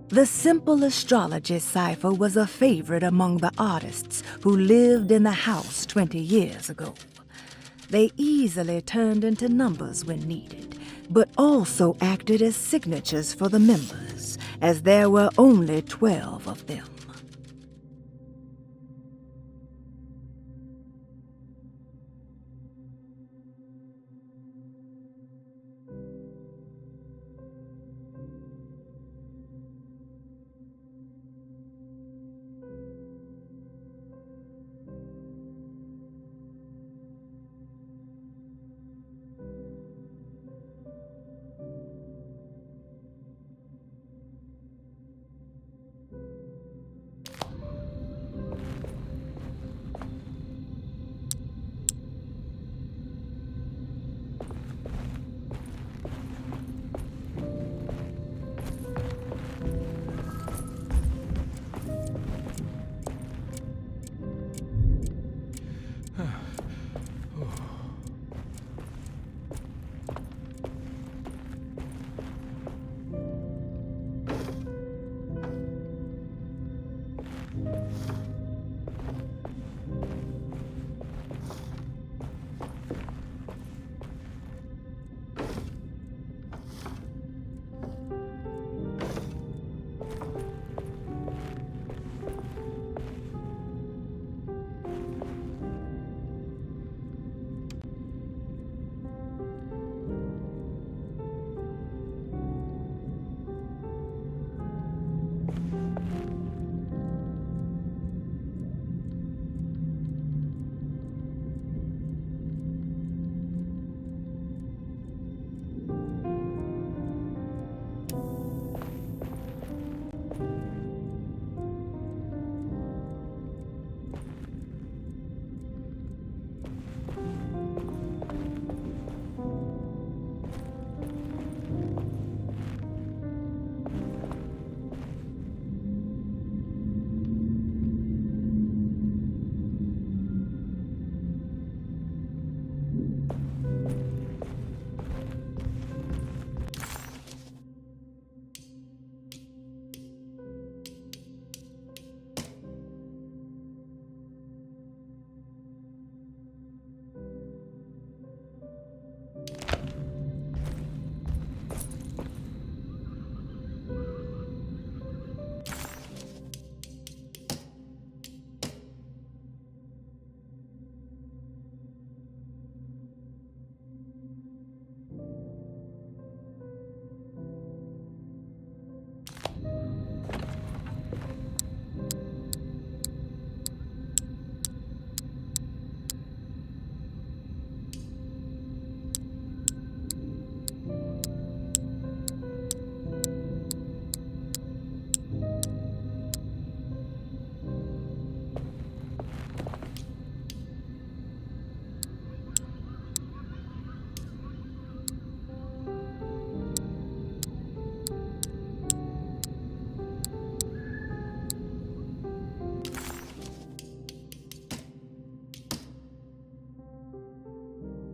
The simple astrology cipher was a favorite among the artists who lived in the house 20 years ago. They easily turned into numbers when needed, but also acted as signatures for the members, as there were only 12 of them.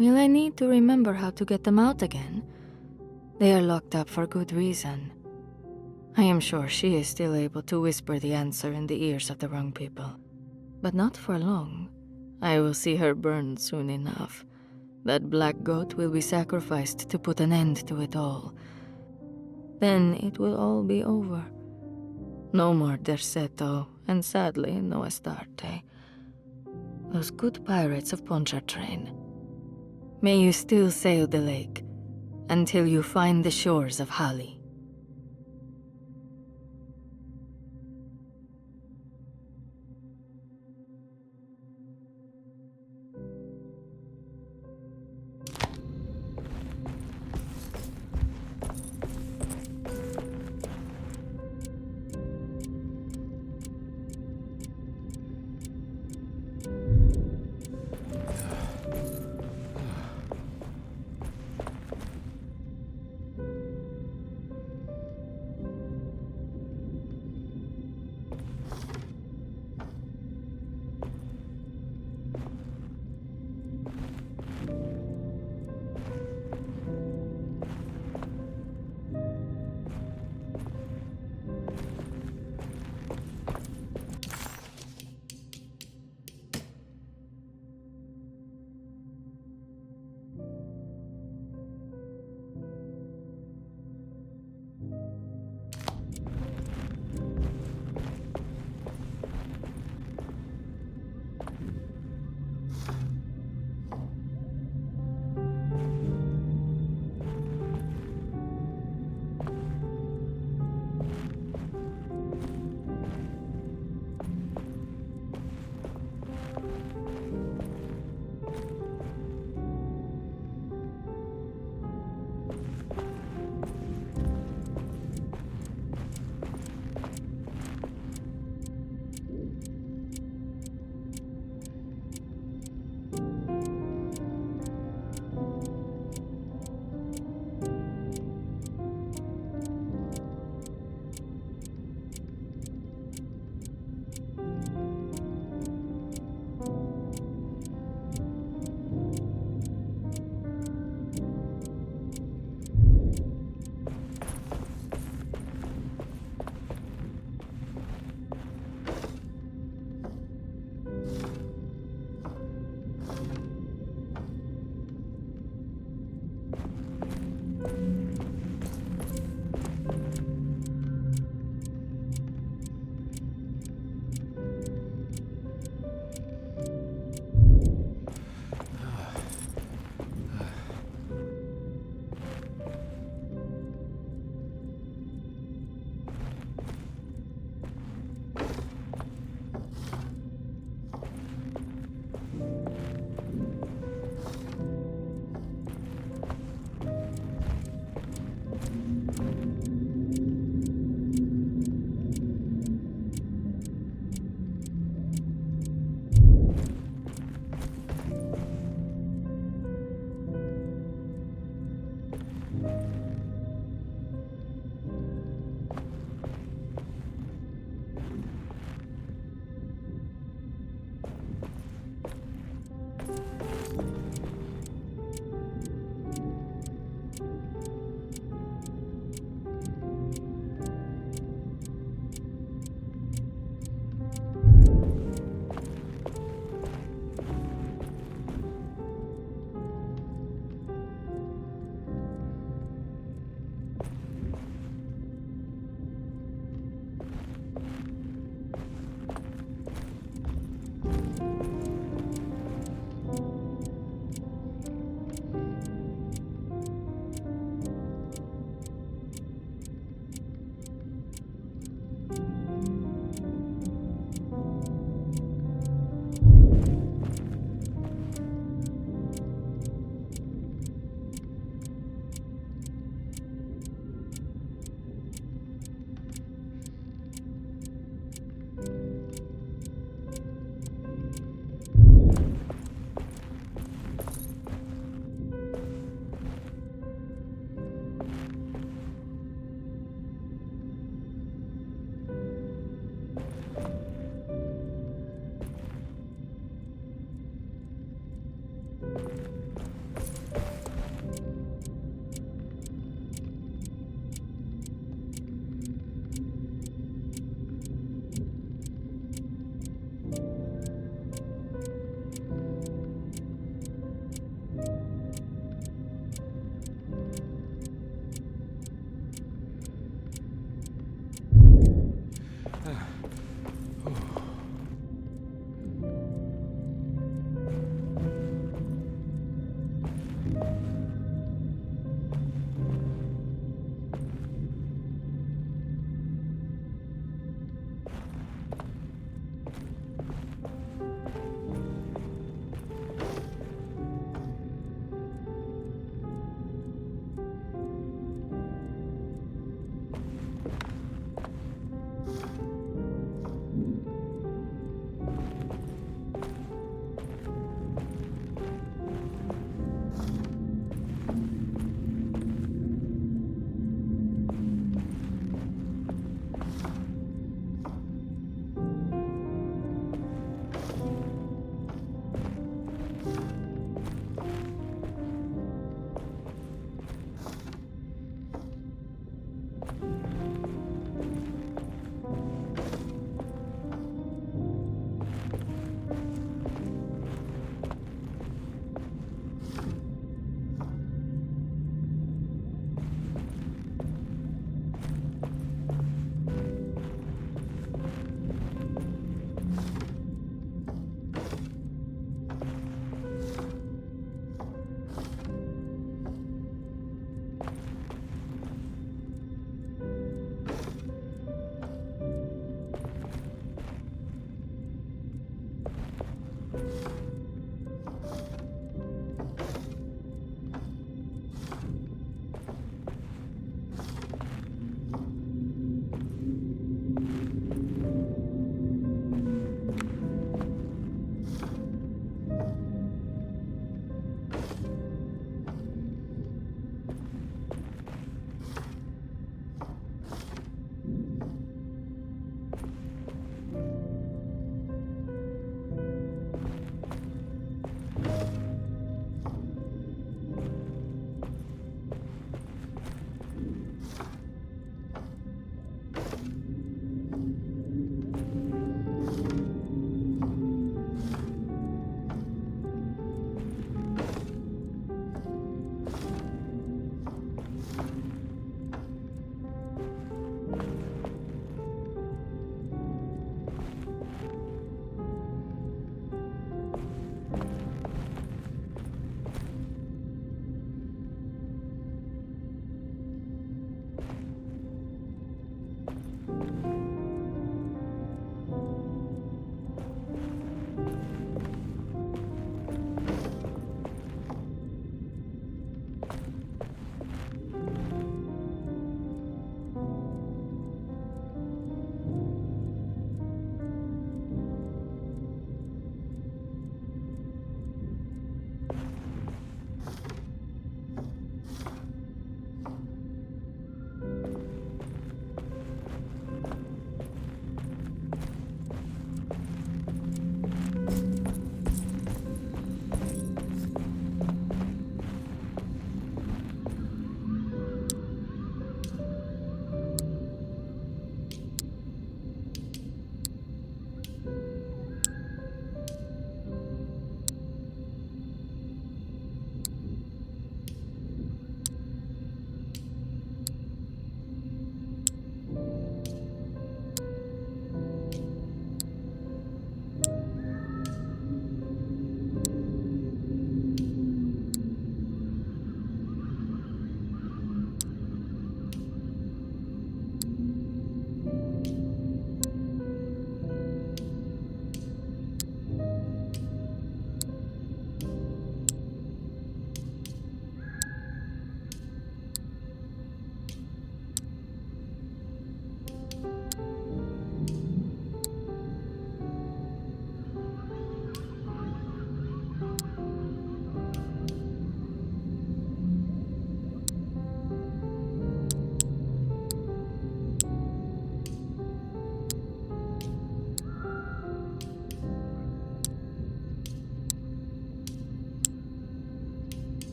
Will I need to remember how to get them out again? They are locked up for good reason. I am sure she is still able to whisper the answer in the ears of the wrong people. But not for long. I will see her burned soon enough. That black goat will be sacrificed to put an end to it all. Then it will all be over. No more Derceto, and sadly, no Astarte. Those good pirates of Pontchartrain. May you still sail the lake, until you find the shores of Hali.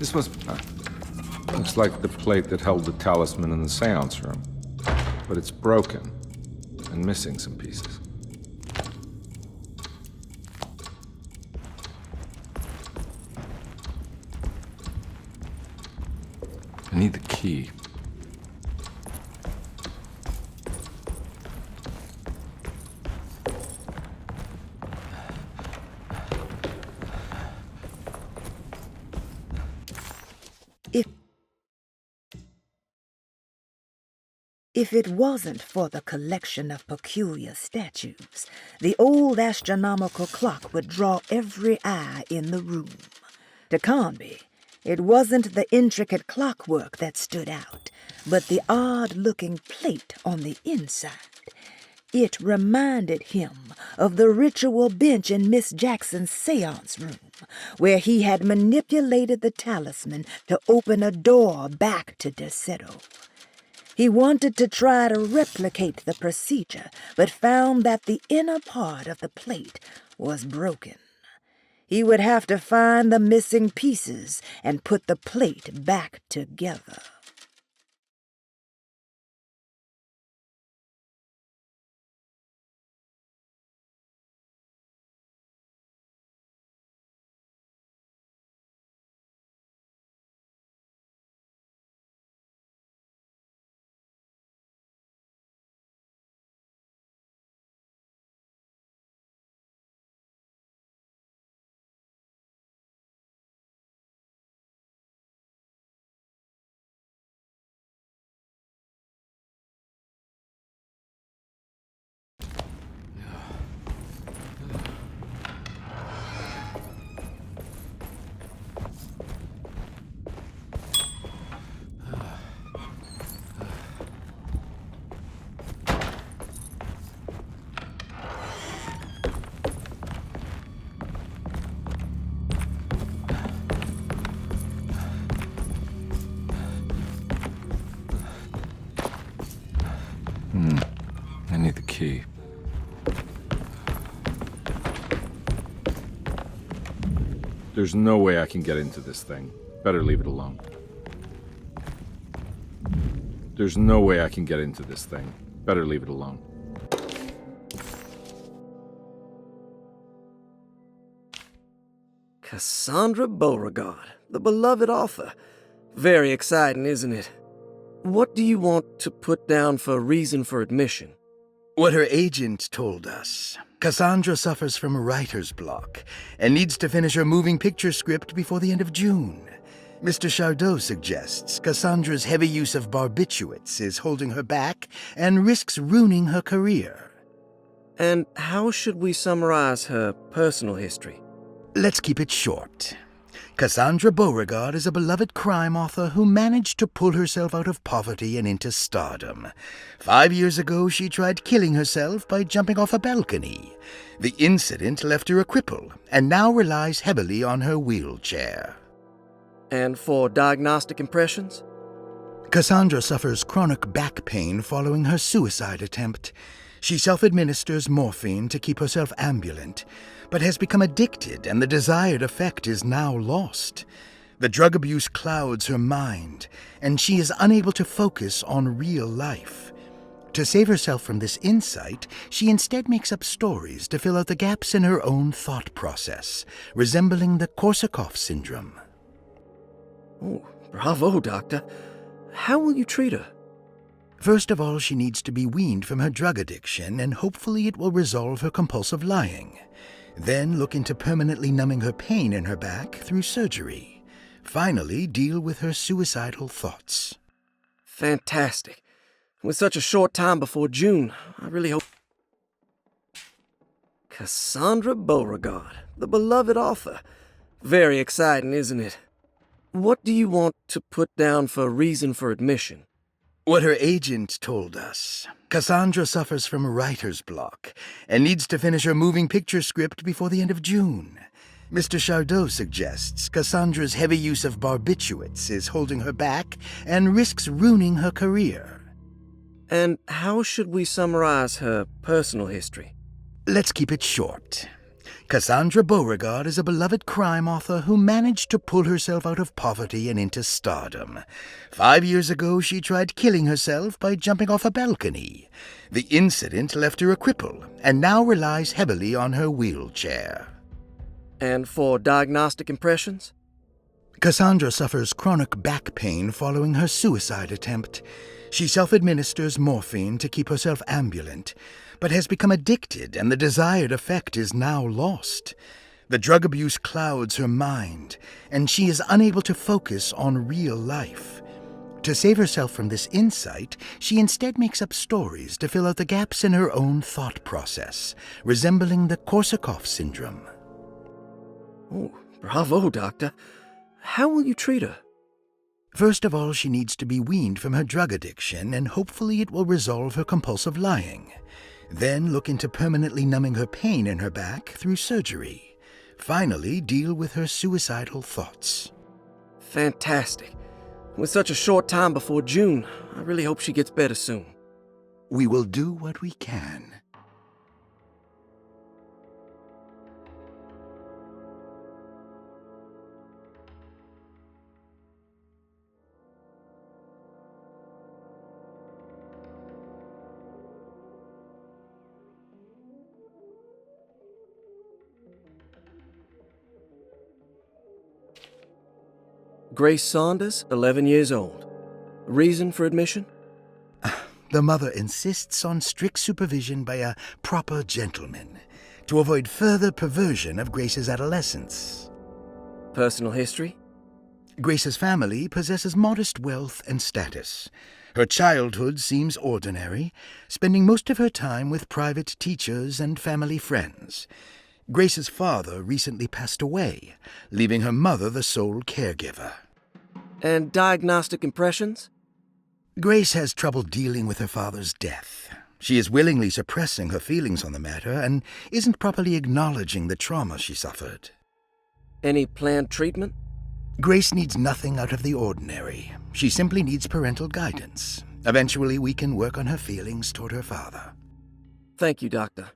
This must... looks like the plate that held the talisman in the seance room. But it's broken and missing some pieces. I need the key. If it wasn't for the collection of peculiar statues, the old astronomical clock would draw every eye in the room. To Conby, it wasn't the intricate clockwork that stood out, but the odd-looking plate on the inside. It reminded him of the ritual bench in Miss Jackson's seance room, where he had manipulated the talisman to open a door back to Derceto. He wanted to try to replicate the procedure, but found that the inner part of the plate was broken. He would have to find the missing pieces and put the plate back together. I need the key. There's no way I can get into this thing. Better leave it alone. There's no way I can get into this thing. Better leave it alone. Cassandra Beauregard, the beloved author. Very exciting, isn't it? What do you want to put down for reason for admission? What her agent told us. Cassandra suffers from writer's block and needs to finish her moving picture script before the end of June. Mr. Chardot suggests Cassandra's heavy use of barbiturates is holding her back and risks ruining her career. And how should we summarize her personal history? Let's keep it short. Cassandra Beauregard is a beloved crime author who managed to pull herself out of poverty and into stardom. 5 years ago, she tried killing herself by jumping off a balcony. The incident left her a cripple and now relies heavily on her wheelchair. And for diagnostic impressions? Cassandra suffers chronic back pain following her suicide attempt. She self-administers morphine to keep herself ambulant, but has become addicted and the desired effect is now lost. The drug abuse clouds her mind, and she is unable to focus on real life. To save herself from this insight, she instead makes up stories to fill out the gaps in her own thought process, resembling the Korsakoff syndrome. Oh, bravo, Doctor. How will you treat her? First of all, she needs to be weaned from her drug addiction, and hopefully it will resolve her compulsive lying. Then look into permanently numbing her pain in her back through surgery. Finally, deal with her suicidal thoughts. Fantastic. With such a short time before June, I really hope... Cassandra Beauregard, the beloved author. Very exciting, isn't it? What do you want to put down for reason for admission? What her agent told us. Cassandra suffers from writer's block and needs to finish her moving picture script before the end of June. Mr. Chardot suggests Cassandra's heavy use of barbiturates is holding her back and risks ruining her career. And how should we summarize her personal history? Let's keep it short. Cassandra Beauregard is a beloved crime author who managed to pull herself out of poverty and into stardom. 5 years ago, she tried killing herself by jumping off a balcony. The incident left her a cripple and now relies heavily on her wheelchair. And for diagnostic impressions? Cassandra suffers chronic back pain following her suicide attempt. She self-administers morphine to keep herself ambulant, but has become addicted and the desired effect is now lost. The drug abuse clouds her mind, and she is unable to focus on real life. To save herself from this insight, she instead makes up stories to fill out the gaps in her own thought process, resembling the Korsakoff syndrome. Oh, bravo, Doctor. How will you treat her? First of all, she needs to be weaned from her drug addiction, and hopefully it will resolve her compulsive lying. Then look into permanently numbing her pain in her back through surgery. Finally, deal with her suicidal thoughts. Fantastic. With such a short time before June, I really hope she gets better soon. We will do what we can. Grace Saunders, 11 years old. Reason for admission? The mother insists on strict supervision by a proper gentleman to avoid further perversion of Grace's adolescence. Personal history? Grace's family possesses modest wealth and status. Her childhood seems ordinary, spending most of her time with private teachers and family friends. Grace's father recently passed away, leaving her mother the sole caregiver. And diagnostic impressions? Grace has trouble dealing with her father's death. She is willingly suppressing her feelings on the matter and isn't properly acknowledging the trauma she suffered. Any planned treatment? Grace needs nothing out of the ordinary. She simply needs parental guidance. Eventually, we can work on her feelings toward her father. Thank you, Doctor.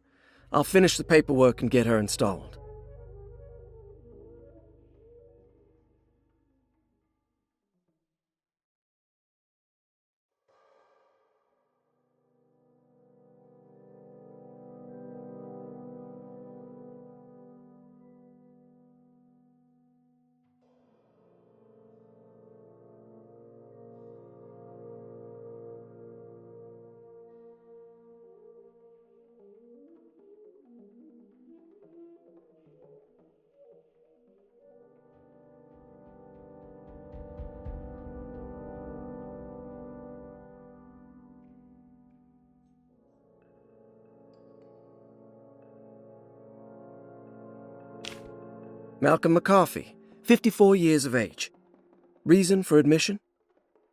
I'll finish the paperwork and get her installed. Malcolm McCarthy, 54 years of age. Reason for admission?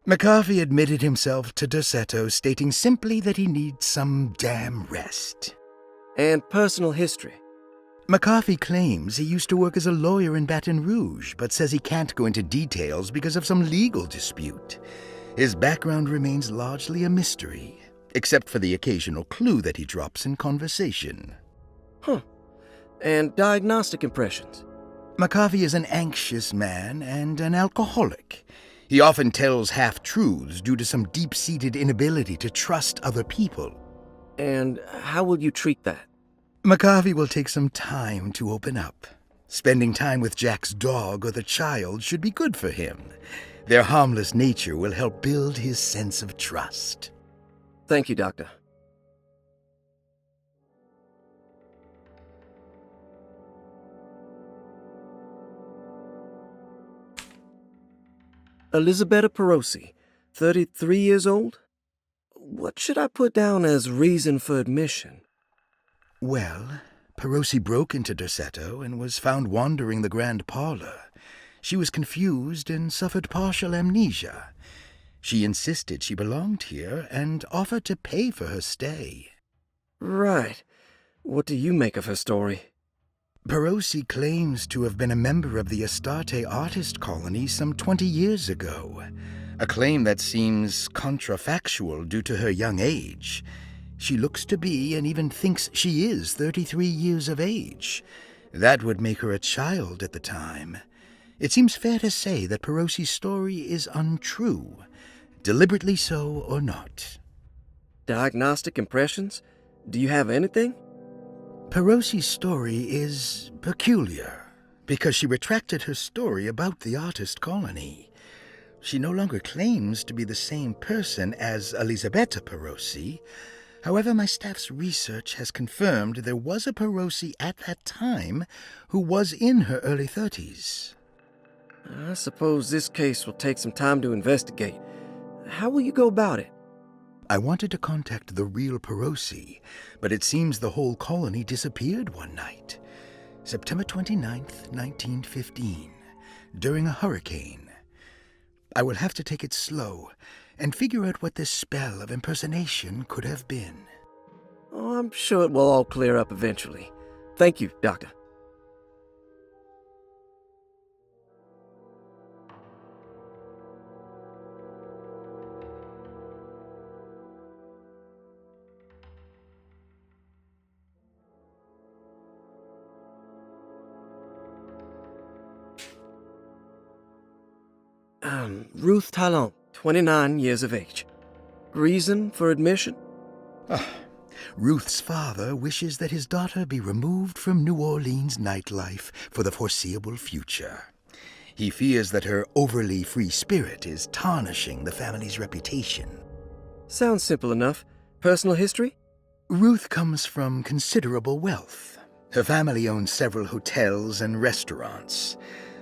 McCarthy admitted himself to Derceto, stating simply that he needs some damn rest. And personal history? McCarthy claims he used to work as a lawyer in Baton Rouge, but says he can't go into details because of some legal dispute. His background remains largely a mystery, except for the occasional clue that he drops in conversation. Huh. And diagnostic impressions? McCarthy is an anxious man and an alcoholic. He often tells half-truths due to some deep-seated inability to trust other people. And how will you treat that? McCarthy will take some time to open up. Spending time with Jack's dog or the child should be good for him. Their harmless nature will help build his sense of trust. Thank you, Doctor. Elisabetta Perosi, 33 years old? What should I put down as reason for admission? Well, Perosi broke into Derceto and was found wandering the grand parlor. She was confused and suffered partial amnesia. She insisted she belonged here and offered to pay for her stay. Right. What do you make of her story? Perosi claims to have been a member of the Astarte artist colony some 20 years ago, a claim that seems contrafactual due to her young age. She looks to be and even thinks she is 33 years of age. That would make her a child at the time. It seems fair to say that Perosi's story is untrue, deliberately so or not. Diagnostic impressions? Do you have anything? Perosi's story is peculiar, because she retracted her story about the artist colony. She no longer claims to be the same person as Elisabetta Perosi. However, my staff's research has confirmed there was a Perosi at that time who was in her early 30s. I suppose this case will take some time to investigate. How will you go about it? I wanted to contact the real Perosi, but it seems the whole colony disappeared one night. September 29th, 1915, during a hurricane. I will have to take it slow and figure out what this spell of impersonation could have been. Oh, I'm sure it will all clear up eventually. Thank you, Doctor. Ruth Talon, 29 years of age. Reason for admission? Ruth's father wishes that his daughter be removed from New Orleans nightlife for the foreseeable future. He fears that her overly free spirit is tarnishing the family's reputation. Sounds simple enough. Personal history? Ruth comes from considerable wealth. Her family owns several hotels and restaurants.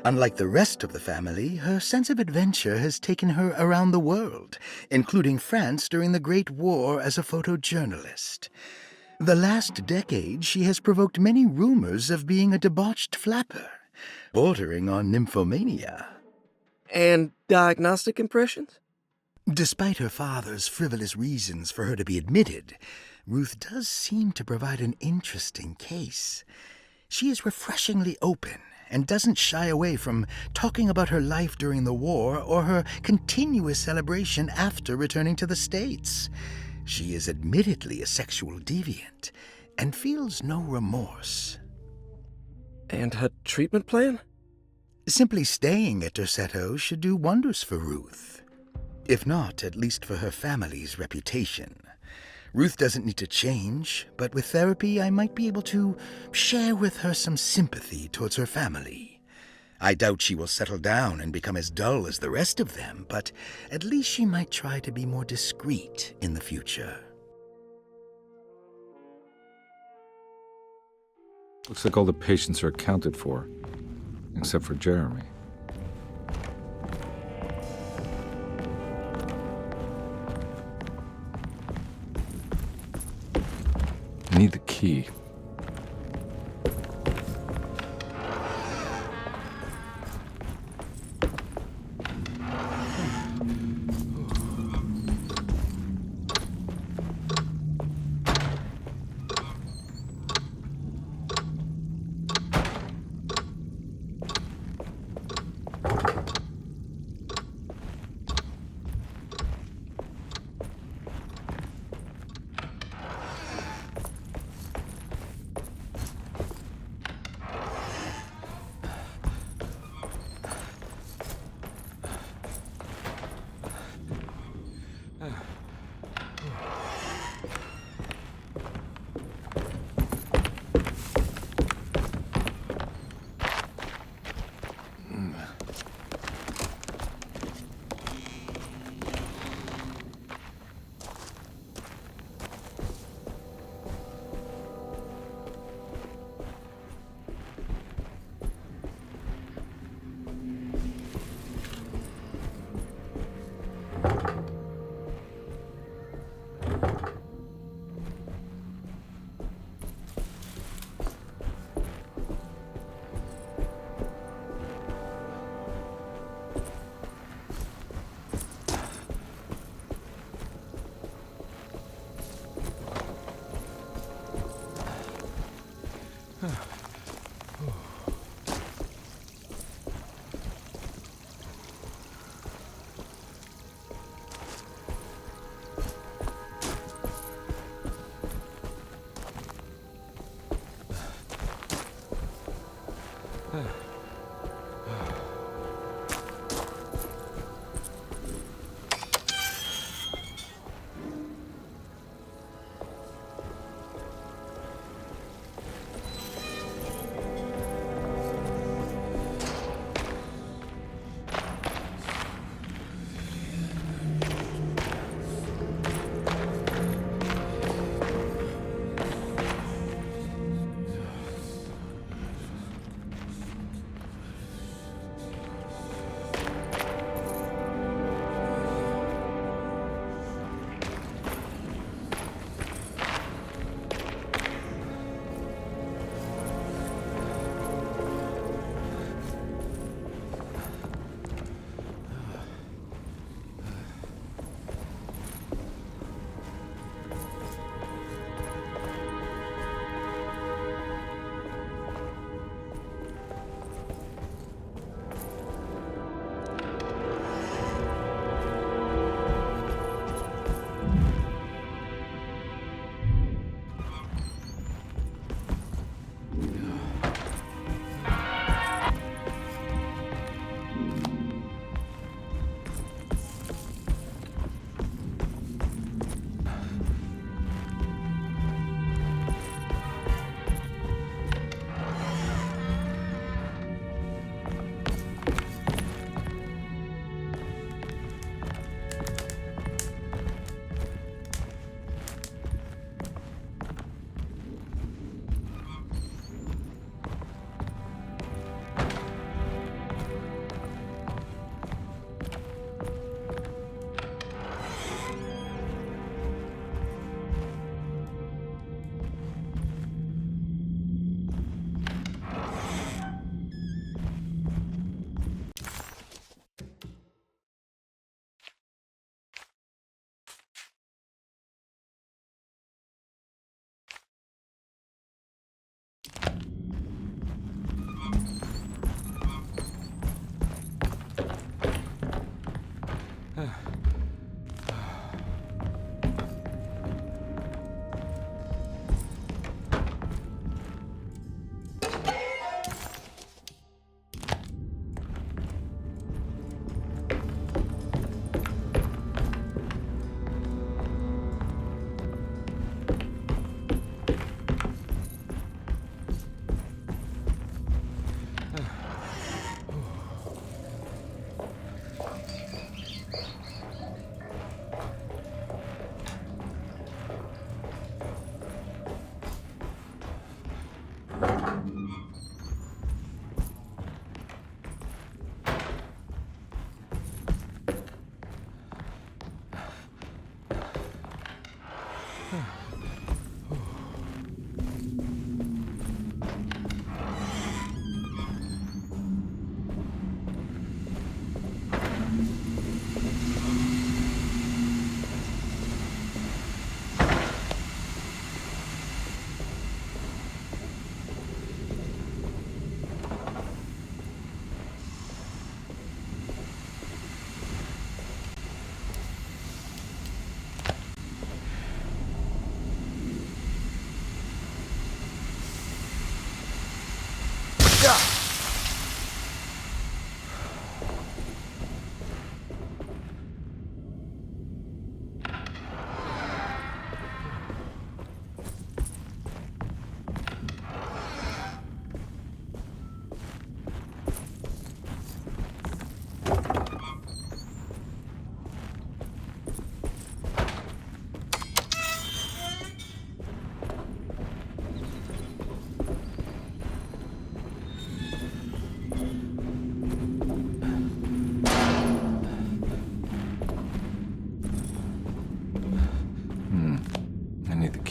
Unlike the rest of the family, her sense of adventure has taken her around the world, including France during the Great War as a photojournalist. The last decade, she has provoked many rumors of being a debauched flapper, bordering on nymphomania. And diagnostic impressions? Despite her father's frivolous reasons for her to be admitted, Ruth does seem to provide an interesting case. She is refreshingly open and doesn't shy away from talking about her life during the war or her continuous celebration after returning to the States. She is admittedly a sexual deviant and feels no remorse. And her treatment plan? Simply staying at Derceto should do wonders for Ruth. If not, at least for her family's reputation. Ruth doesn't need to change, but with therapy I might be able to share with her some sympathy towards her family. I doubt she will settle down and become as dull as the rest of them, but at least she might try to be more discreet in the future. Looks like all the patients are accounted for, except for Jeremy. I need the key.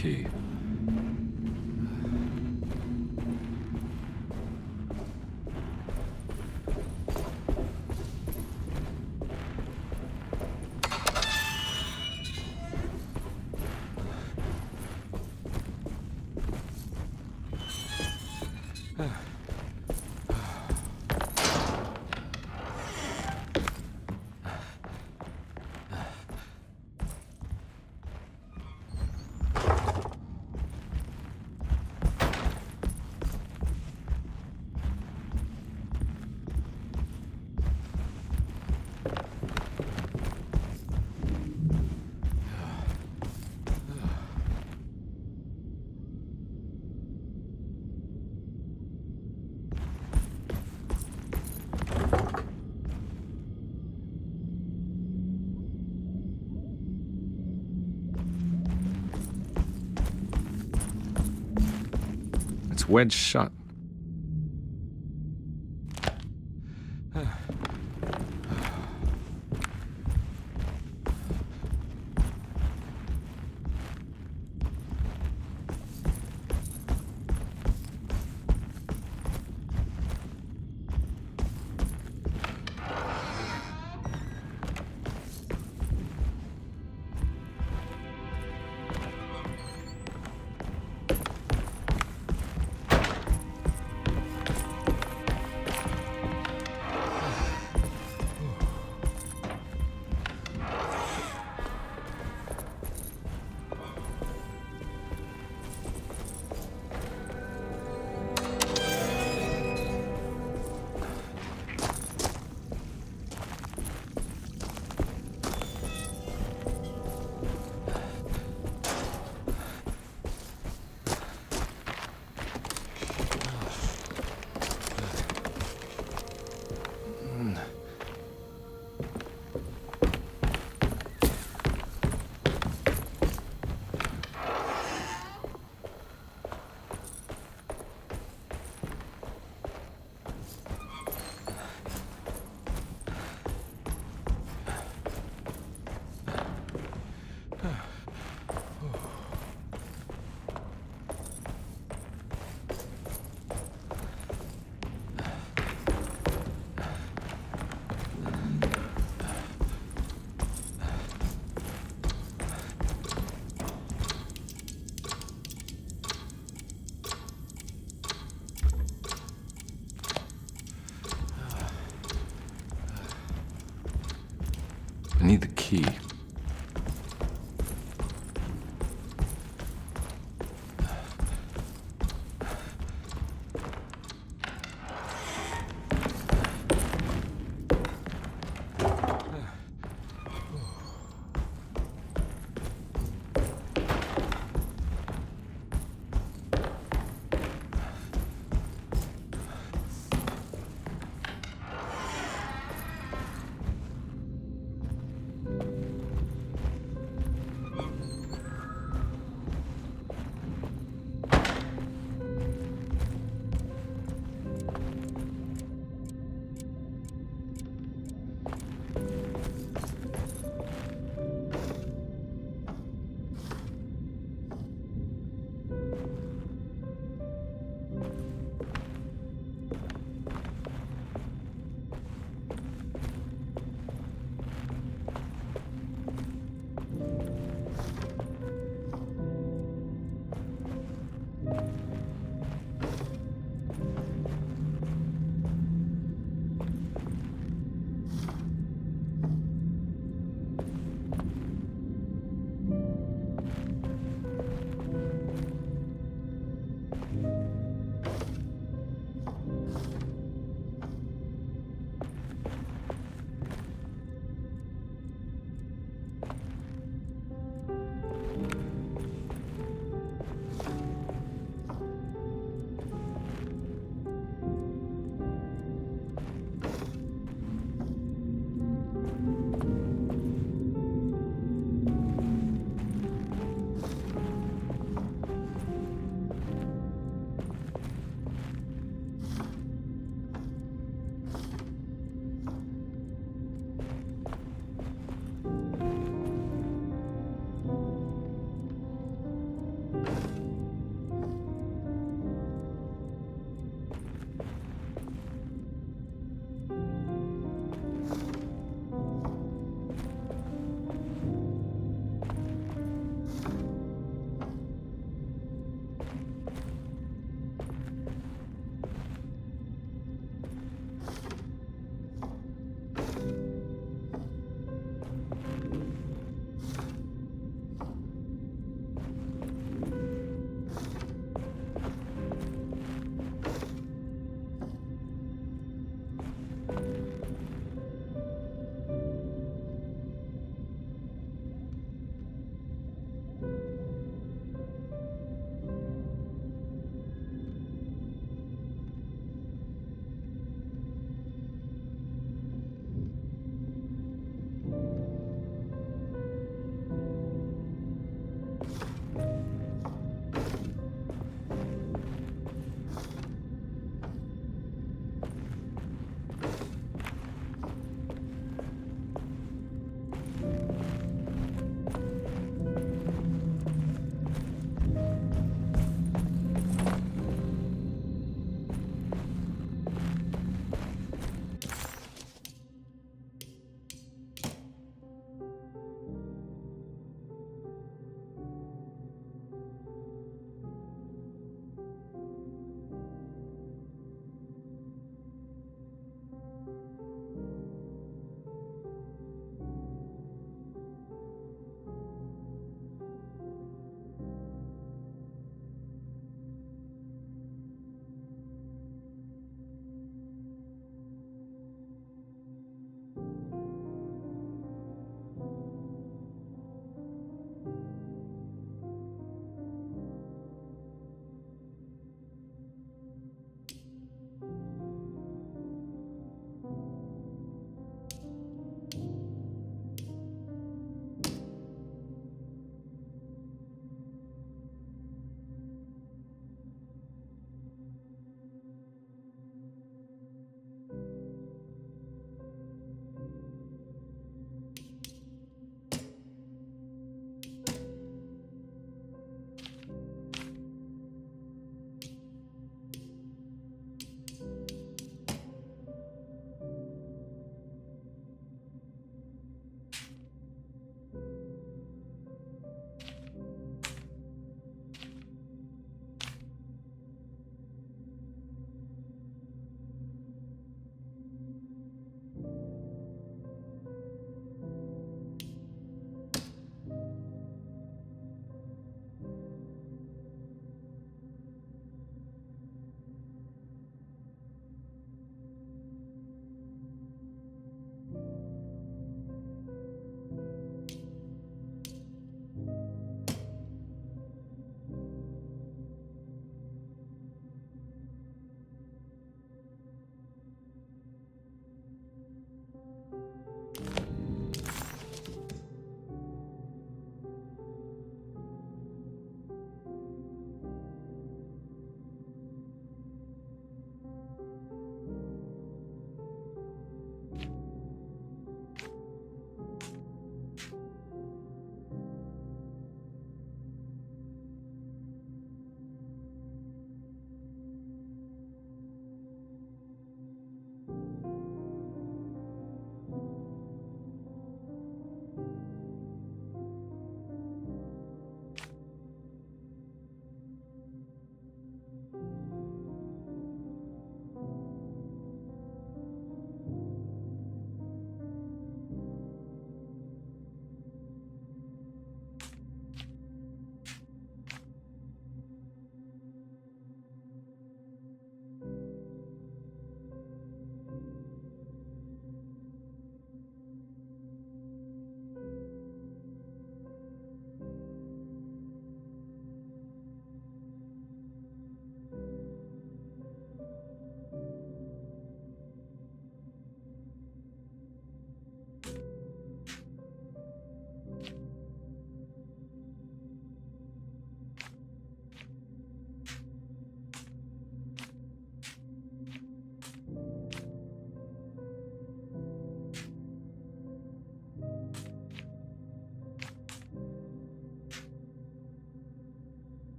key. It's wedged shut. I need the key.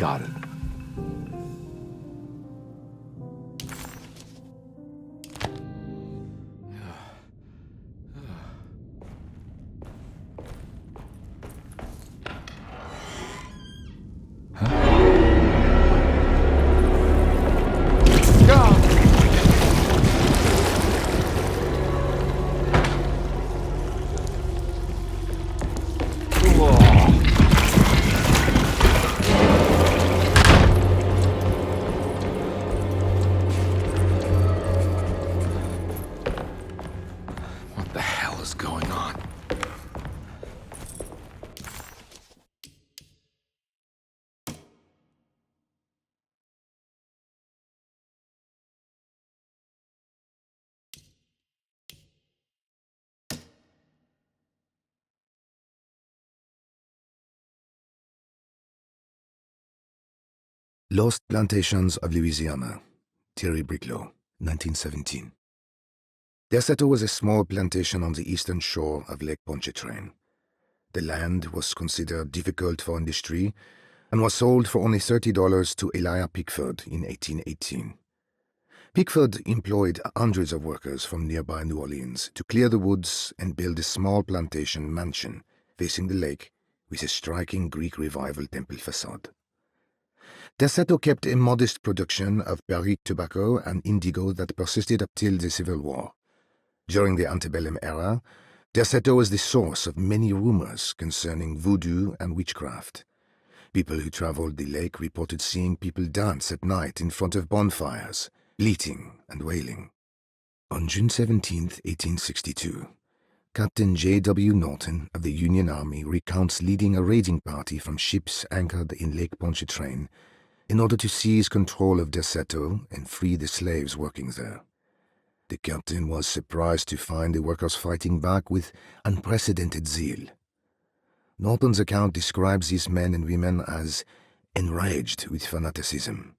Got it. What the hell is going on? Lost Plantations of Louisiana, Thierry Briclot, 1917. Derceto was a small plantation on the eastern shore of Lake Pontchartrain. The land was considered difficult for industry and was sold for only $30 to Elijah Pickford in 1818. Pickford employed hundreds of workers from nearby New Orleans to clear the woods and build a small plantation mansion facing the lake with a striking Greek Revival temple facade. Derceto kept a modest production of Perique tobacco and indigo that persisted up till the Civil War. During the antebellum era, Derceto was the source of many rumors concerning voodoo and witchcraft. People who traveled the lake reported seeing people dance at night in front of bonfires, bleating and wailing. On June 17, 1862, Captain J.W. Norton of the Union Army recounts leading a raiding party from ships anchored in Lake Pontchartrain in order to seize control of Derceto and free the slaves working there. The captain was surprised to find the workers fighting back with unprecedented zeal. Norton's account describes these men and women as enraged with fanaticism.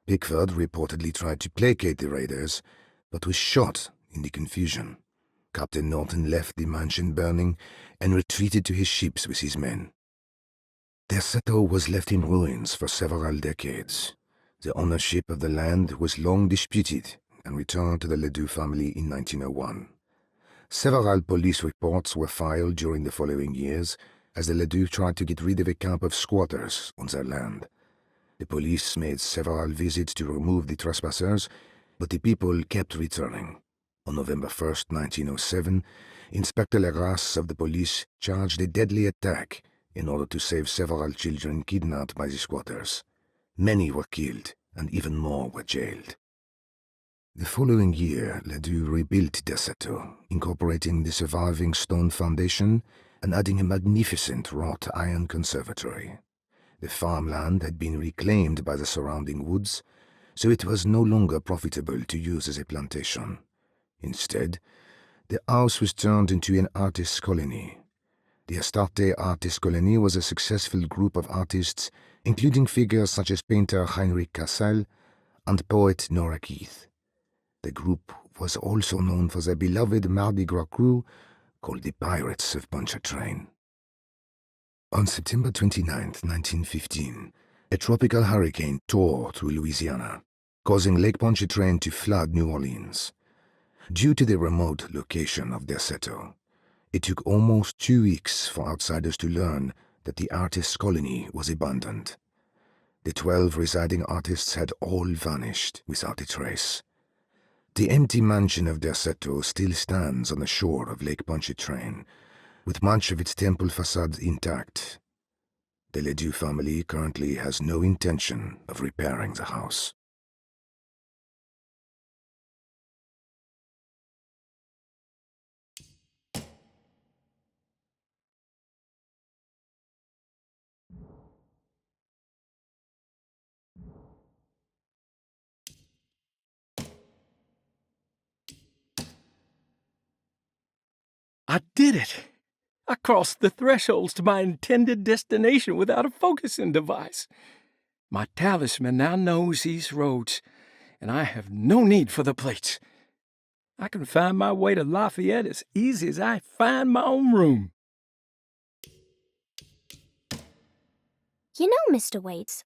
Pickford reportedly tried to placate the raiders, but was shot in the confusion. Captain Norton left the mansion burning and retreated to his ships with his men. Derceto was left in ruins for several decades. The ownership of the land was long disputed and returned to the Ledoux family in 1901. Several police reports were filed during the following years as the Ledoux tried to get rid of a camp of squatters on their land. The police made several visits to remove the trespassers, but the people kept returning. On November 1, 1907, Inspector Legrasse of the police charged a deadly attack in order to save several children kidnapped by the squatters. Many were killed, and even more were jailed. The following year, Ledoux rebuilt Derceto, incorporating the surviving stone foundation and adding a magnificent wrought iron conservatory. The farmland had been reclaimed by the surrounding woods, so it was no longer profitable to use as a plantation. Instead, the house was turned into an artist's colony. The Astarte Artist Colony was a successful group of artists, including figures such as painter Heinrich Cassel and poet Nora Keith. The group was also known for their beloved Mardi Gras crew called the Pirates of Pontchartrain. On September 29, 1915, a tropical hurricane tore through Louisiana, causing Lake Pontchartrain to flood New Orleans. Due to the remote location of Derceto, it took almost 2 weeks for outsiders to learn that the artist's colony was abandoned. The 12 residing artists had all vanished without a trace. The empty mansion of Derceto still stands on the shore of Lake Pontchartrain, with much of its temple facade intact. The Ledoux family currently has no intention of repairing the house. I did it! I crossed the thresholds to my intended destination without a focusing device. My talisman now knows these roads, and I have no need for the plates. I can find my way to Lafayette as easy as I find my own room. You know, Mr. Waits,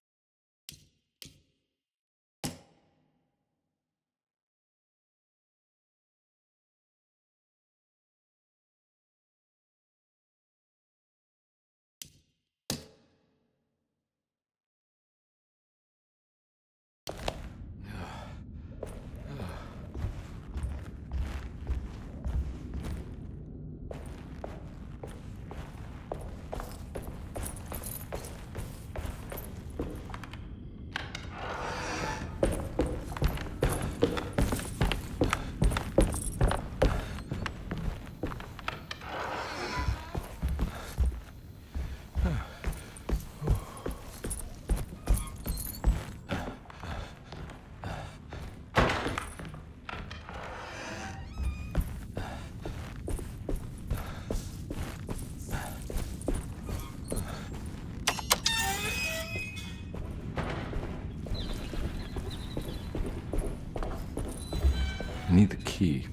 I need the key.